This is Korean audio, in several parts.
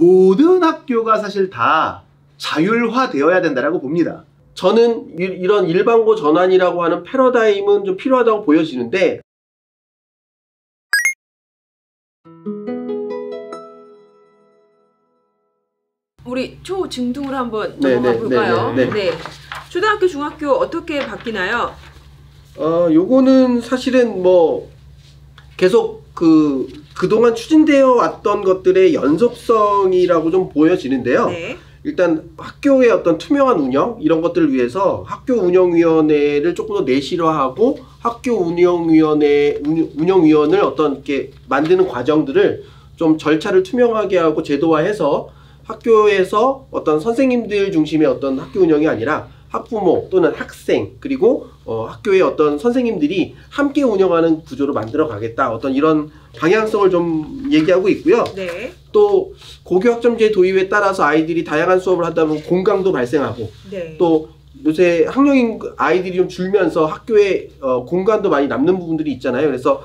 모든 학교가 사실 다 자율화되어야 된다라고 봅니다. 저는 이런 일반고 전환이라고 하는 패러다임은 좀 필요하다고 보여지는데, 우리 초중등으로 한번 넘어가 볼까요? 네. 초등학교, 중학교 어떻게 바뀌나요? 요거는 사실은 뭐 계속 그동안 추진되어 왔던 것들의 연속성이라고 좀 보여지는데요. 네. 일단 학교의 어떤 투명한 운영 이런 것들을 위해서 학교 운영위원회를 조금 더 내실화하고 학교 운영위원을 어떤 이렇게 만드는 과정들을 좀 절차를 투명하게 하고 제도화해서 학교에서 어떤 선생님들 중심의 어떤 학교 운영이 아니라 학부모 또는 학생 그리고 학교의 어떤 선생님들이 함께 운영하는 구조로 만들어 가겠다, 어떤 이런 방향성을 좀 얘기하고 있고요. 네. 또 고교학점제 도입에 따라서 아이들이 다양한 수업을 하다 보면 공강도 발생하고, 네. 또 요새 학령인 아이들이 좀 줄면서 학교에 공간도 많이 남는 부분들이 있잖아요. 그래서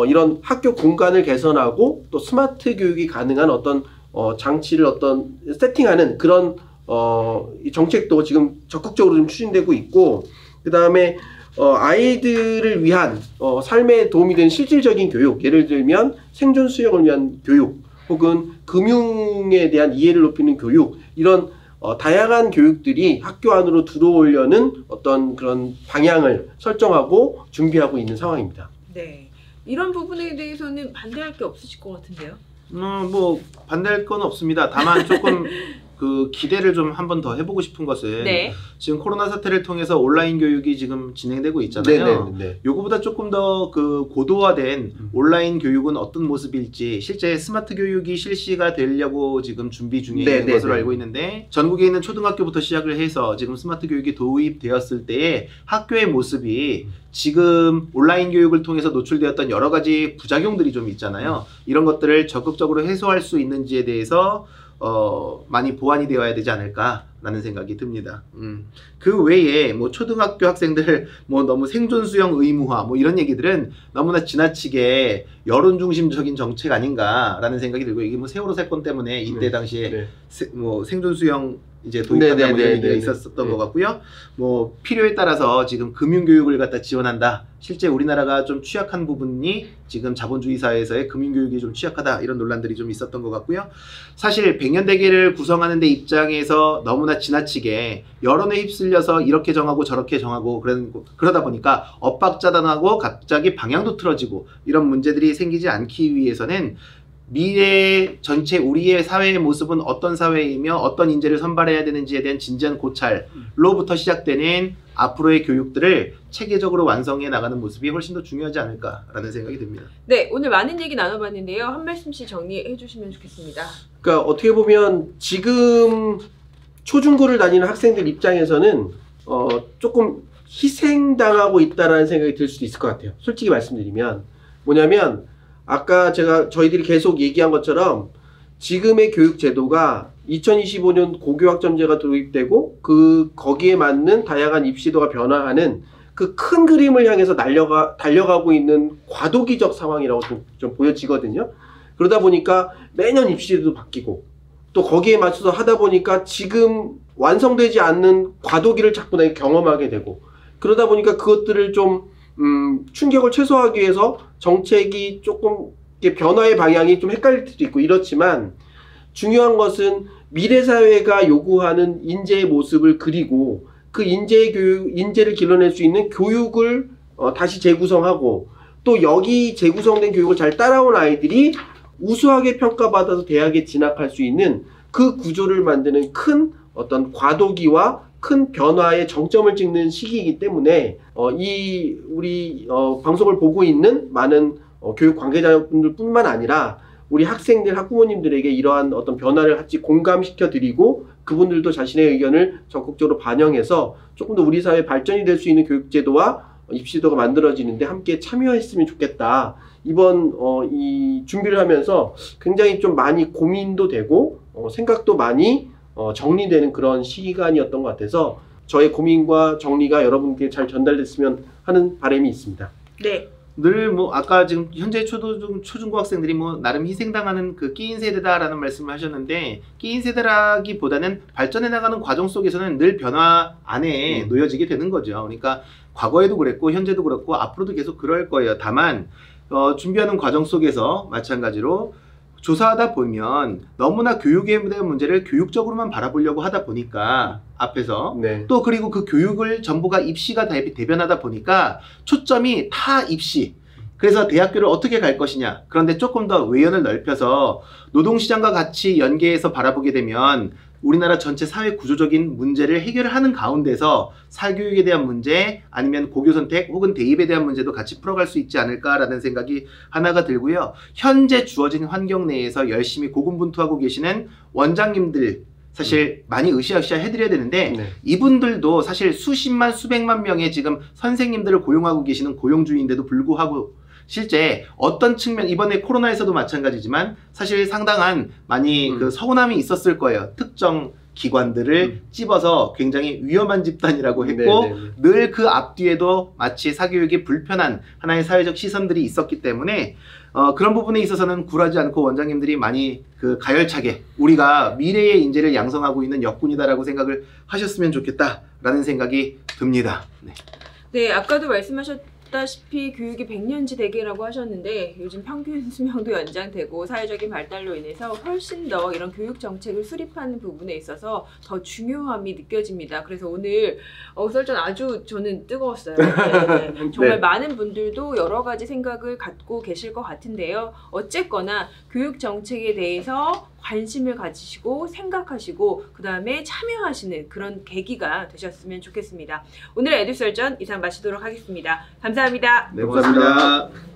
이런 학교 공간을 개선하고 또 스마트 교육이 가능한 어떤 장치를 어떤 세팅하는 그런 이 정책도 지금 적극적으로 좀 추진되고 있고, 그 다음에 아이들을 위한 삶에 도움이 되는 실질적인 교육, 예를 들면 생존 수영을 위한 교육 혹은 금융에 대한 이해를 높이는 교육, 이런 다양한 교육들이 학교 안으로 들어오려는 어떤 그런 방향을 설정하고 준비하고 있는 상황입니다. 네. 이런 부분에 대해서는 반대할 게 없으실 것 같은데요? 뭐 반대할 건 없습니다. 다만 조금 그 기대를 좀 한 번 더 해보고 싶은 것은 네. 지금 코로나 사태를 통해서 온라인 교육이 지금 진행되고 있잖아요. 요거보다 조금 더 그 고도화된 온라인 교육은 어떤 모습일지, 실제 스마트 교육이 실시가 되려고 지금 준비 중에 있는 것으로 알고 있는데, 전국에 있는 초등학교부터 시작을 해서 지금 스마트 교육이 도입되었을 때의 학교의 모습이 지금 온라인 교육을 통해서 노출되었던 여러 가지 부작용들이 좀 있잖아요. 이런 것들을 적극적으로 해소할 수 있는지에 대해서 많이 보완이 되어야 되지 않을까라는 생각이 듭니다. 그 외에 뭐 초등학교 학생들 뭐 너무 생존 수영 의무화 뭐 이런 얘기들은 너무나 지나치게 여론 중심적인 정책 아닌가라는 생각이 들고, 이게 뭐 세월호 사건 때문에 이때 당시에 뭐 생존 수영 이제 도입한다 뭐 이런 얘기가 있었던 것 같고요. 뭐 필요에 따라서 지금 금융교육을 갖다 지원한다. 실제 우리나라가 좀 취약한 부분이 지금 자본주의 사회에서의 금융교육이 좀 취약하다, 이런 논란들이 좀 있었던 것 같고요. 사실 백년대계를 구성하는 데 입장에서 너무나 지나치게 여론에 휩쓸려서 이렇게 정하고 저렇게 정하고 그러다 보니까 엇박자단하고 갑자기 방향도 틀어지고 이런 문제들이 생기지 않기 위해서는 미래 전체 우리의 사회의 모습은 어떤 사회이며 어떤 인재를 선발해야 되는지에 대한 진지한 고찰로부터 시작되는 앞으로의 교육들을 체계적으로 완성해 나가는 모습이 훨씬 더 중요하지 않을까라는 생각이 듭니다. 네, 오늘 많은 얘기 나눠봤는데요. 한 말씀씩 정리해 주시면 좋겠습니다. 그러니까 어떻게 보면 지금 초중고를 다니는 학생들 입장에서는 조금 희생당하고 있다라는 생각이 들 수도 있을 것 같아요. 솔직히 말씀드리면 뭐냐면, 아까 저희들이 계속 얘기한 것처럼 지금의 교육 제도가 2025년 고교학점제가 도입되고 거기에 맞는 다양한 입시도가 변화하는 그 큰 그림을 향해서 달려가고 있는 과도기적 상황이라고 좀 보여지거든요. 그러다 보니까 매년 입시도 바뀌고 또 거기에 맞춰서 하다 보니까 지금 완성되지 않는 과도기를 자꾸 내가 경험하게 되고, 그러다 보니까 그것들을 좀 충격을 최소화하기 위해서 정책이 조금 변화의 방향이 좀 헷갈릴 수도 있고 이렇지만, 중요한 것은 미래 사회가 요구하는 인재의 모습을 그리고 그 인재를 길러낼 수 있는 교육을 다시 재구성하고, 또 여기 재구성된 교육을 잘 따라온 아이들이 우수하게 평가받아서 대학에 진학할 수 있는 그 구조를 만드는 큰 어떤 과도기와 큰 변화의 정점을 찍는 시기이기 때문에 우리 방송을 보고 있는 많은 교육 관계자분들 뿐만 아니라 우리 학생들, 학부모님들에게 이러한 어떤 변화를 같이 공감시켜 드리고, 그분들도 자신의 의견을 적극적으로 반영해서 조금 더 우리 사회 발전이 될 수 있는 교육제도와 입시도가 만들어지는데 함께 참여했으면 좋겠다. 이번 이 준비를 하면서 굉장히 좀 많이 고민도 되고 생각도 많이 정리되는 그런 시간이었던 것 같아서 저의 고민과 정리가 여러분께 잘 전달됐으면 하는 바람이 있습니다. 네, 늘 뭐 아까 지금 현재 초중고 학생들이 뭐 나름 희생당하는 그 끼인 세대다라는 말씀을 하셨는데, 끼인 세대라기보다는 발전해 나가는 과정 속에서는 늘 변화 안에 놓여지게 되는 거죠. 그러니까 과거에도 그랬고 현재도 그렇고 앞으로도 계속 그럴 거예요. 다만 준비하는 과정 속에서 마찬가지로 조사하다 보면 너무나 교육에 대한 문제를 교육적으로만 바라보려고 하다 보니까 앞에서 또 그리고 그 교육을 전부가 입시가 대변하다 보니까 초점이 타 입시, 그래서 대학교를 어떻게 갈 것이냐. 그런데 조금 더 외연을 넓혀서 노동시장과 같이 연계해서 바라보게 되면 우리나라 전체 사회 구조적인 문제를 해결하는 가운데서 사교육에 대한 문제, 아니면 고교 선택 혹은 대입에 대한 문제도 같이 풀어갈 수 있지 않을까라는 생각이 하나가 들고요. 현재 주어진 환경 내에서 열심히 고군분투하고 계시는 원장님들 사실 많이 으쌰으쌰 해드려야 되는데 이분들도 사실 수십만 수백만 명의 지금 선생님들을 고용하고 계시는 고용주의인데도 불구하고 실제 어떤 측면, 이번에 코로나에서도 마찬가지지만 사실 상당한 많이 그 서운함이 있었을 거예요. 특정 기관들을 찝어서 굉장히 위험한 집단이라고 했고 늘 그 앞뒤에도 마치 사교육이 불편한 하나의 사회적 시선들이 있었기 때문에 그런 부분에 있어서는 굴하지 않고 원장님들이 많이 그 가열차게 우리가 미래의 인재를 양성하고 있는 역군이다라고 생각을 하셨으면 좋겠다라는 생각이 듭니다. 네, 아까도 말씀하셨다시피 교육이 100년지 대계라고 하셨는데 요즘 평균 수명도 연장되고 사회적인 발달로 인해서 훨씬 더 이런 교육 정책을 수립하는 부분에 있어서 더 중요함이 느껴집니다. 그래서 오늘 썰전 아주 저는 뜨거웠어요. 정말 많은 분들도 여러 가지 생각을 갖고 계실 것 같은데요. 어쨌거나 교육 정책에 대해서 관심을 가지시고 생각하시고 그 다음에 참여하시는 그런 계기가 되셨으면 좋겠습니다. 오늘의 에듀썰전 이상 마치도록 하겠습니다. 감사합니다. 네, 고맙습니다.